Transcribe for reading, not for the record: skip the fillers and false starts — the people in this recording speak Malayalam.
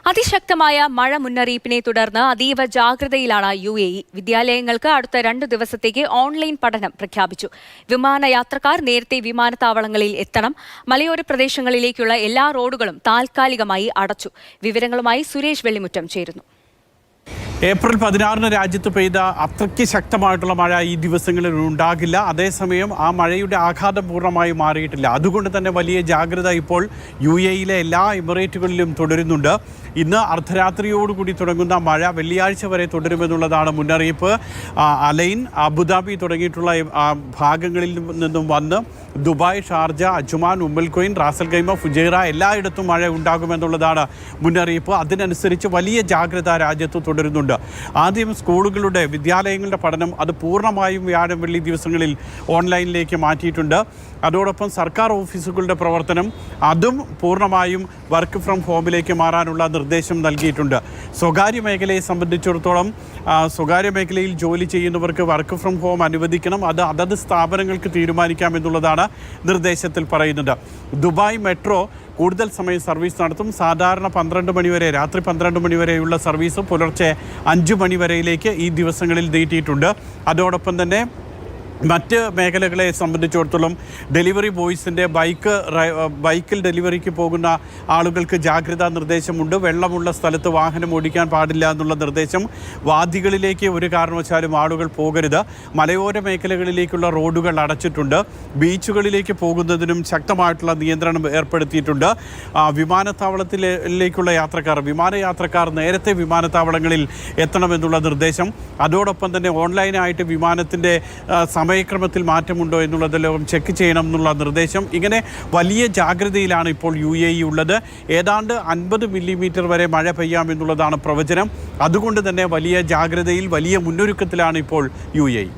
അതിശക്തമായ മഴ മുന്നറിയിപ്പിനെ തുടർന്ന് അതീവ ജാഗ്രതയിലാണ് UAE. വിദ്യാലയങ്ങൾക്ക് അടുത്ത 2 ദിവസത്തേക്ക് ഓൺലൈൻ പഠനം പ്രഖ്യാപിച്ചു. വിമാനയാത്രക്കാർ നേരത്തെ വിമാനത്താവളങ്ങളിൽ എത്തണം. മലയോര പ്രദേശങ്ങളിലേക്കുള്ള എല്ലാ റോഡുകളും താൽക്കാലികമായി അടച്ചു. വിവരങ്ങളുമായി സുരേഷ് വെള്ളിമുറ്റം ചേരുന്നു. ഏപ്രിൽ 16 രാജ്യത്ത് പെയ്ത അത്രയ്ക്ക് ശക്തമായിട്ടുള്ള മഴ ഈ ദിവസങ്ങളിൽ ഉണ്ടാകില്ല. അതേസമയം ആ മഴയുടെ ആഘാതം പൂർണ്ണമായി മാറിയിട്ടില്ല. അതുകൊണ്ട് തന്നെ വലിയ ജാഗ്രത ഇപ്പോൾ UAE-യിലെ എല്ലാ എമിറേറ്റുകളിലും തുടരുന്നുണ്ട്. ഇന്ന് അർദ്ധരാത്രിയോടുകൂടി തുടങ്ങുന്ന മഴ വെള്ളിയാഴ്ച വരെ തുടരുമെന്നുള്ളതാണ് മുന്നറിയിപ്പ്. അലൈൻ, അബുദാബി തുടങ്ങിയിട്ടുള്ള ഭാഗങ്ങളിൽ നിന്നും വന്ന് Dubai, Sharjah, Ajman, Umm al Quwain, Ras al Khaimah, Fujairah എല്ലായിടത്തും മഴ ഉണ്ടാകുമെന്നുള്ളതാണ് മുന്നറിയിപ്പ്. അതിനനുസരിച്ച് വലിയ ജാഗ്രത രാജ്യത്ത് തുടരുന്നുണ്ട്. ആദ്യം സ്കൂളുകളുടെ, വിദ്യാലയങ്ങളുടെ പഠനം അത് പൂർണ്ണമായും വ്യാഴം വെള്ളി ദിവസങ്ങളിൽ ഓൺലൈനിലേക്ക് മാറ്റിയിട്ടുണ്ട്. അതോടൊപ്പം സർക്കാർ ഓഫീസുകളുടെ പ്രവർത്തനം അതും പൂർണ്ണമായും വർക്ക് ഫ്രം ഹോമിലേക്ക് മാറാനുള്ള നിർദ്ദേശം നൽകിയിട്ടുണ്ട്. സ്വകാര്യ മേഖലയെ സംബന്ധിച്ചിടത്തോളം സ്വകാര്യ മേഖലയിൽ ജോലി ചെയ്യുന്നവർക്ക് വർക്ക് ഫ്രം ഹോം അനുവദിക്കണം. അത് അതത് സ്ഥാപനങ്ങൾക്ക് തീരുമാനിക്കാമെന്നുള്ളതാണ് നിർദ്ദേശത്തിൽ പറയുന്നത്. ദുബായ് മെട്രോ കൂടുതൽ സമയം സർവീസ് നടത്തും. സാധാരണ 12 മണിവരെ, രാത്രി 12 മണിവരെയുള്ള സർവീസ് പുലർച്ചെ 5 മണിവരെയിലേക്ക് ഈ ദിവസങ്ങളിൽ നീട്ടിയിട്ടുണ്ട്. അതോടൊപ്പം തന്നെ മറ്റ് മേഖലകളെ സംബന്ധിച്ചിടത്തോളം ഡെലിവറി ബോയ്സിൻ്റെ ബൈക്കിൽ ഡെലിവറിക്ക് പോകുന്ന ആളുകൾക്ക് ജാഗ്രതാ നിർദ്ദേശമുണ്ട്. വെള്ളമുള്ള സ്ഥലത്ത് വാഹനം ഓടിക്കാൻ പാടില്ല എന്നുള്ള നിർദ്ദേശം. വാദികളിലേക്ക് ഒരു കാരണവശാലും ആളുകൾ പോകരുത്. മലയോര മേഖലകളിലേക്കുള്ള റോഡുകൾ അടച്ചിട്ടുണ്ട്. ബീച്ചുകളിലേക്ക് പോകുന്നതിനും ശക്തമായിട്ടുള്ള നിയന്ത്രണം ഏർപ്പെടുത്തിയിട്ടുണ്ട്. വിമാനത്താവളത്തിലേക്കുള്ള വിമാനയാത്രക്കാർ നേരത്തെ വിമാനത്താവളങ്ങളിൽ എത്തണമെന്നുള്ള നിർദ്ദേശം. അതോടൊപ്പം തന്നെ ഓൺലൈനായിട്ട് വിമാനത്തിൻ്റെ സമയക്രമത്തിൽ മാറ്റമുണ്ടോ എന്നുള്ളതെല്ലാം ചെക്ക് ചെയ്യണം എന്നുള്ള നിർദ്ദേശം. ഇങ്ങനെ വലിയ ജാഗ്രതയിലാണ് ഇപ്പോൾ UAE ഉള്ളത്. ഏതാണ്ട് 50 മില്ലിമീറ്റർ വരെ മഴ പെയ്യാമെന്നുള്ളതാണ് പ്രവചനം. അതുകൊണ്ട് തന്നെ വലിയ ജാഗ്രതയിൽ, വലിയ മുന്നൊരുക്കത്തിലാണ് ഇപ്പോൾ UAE.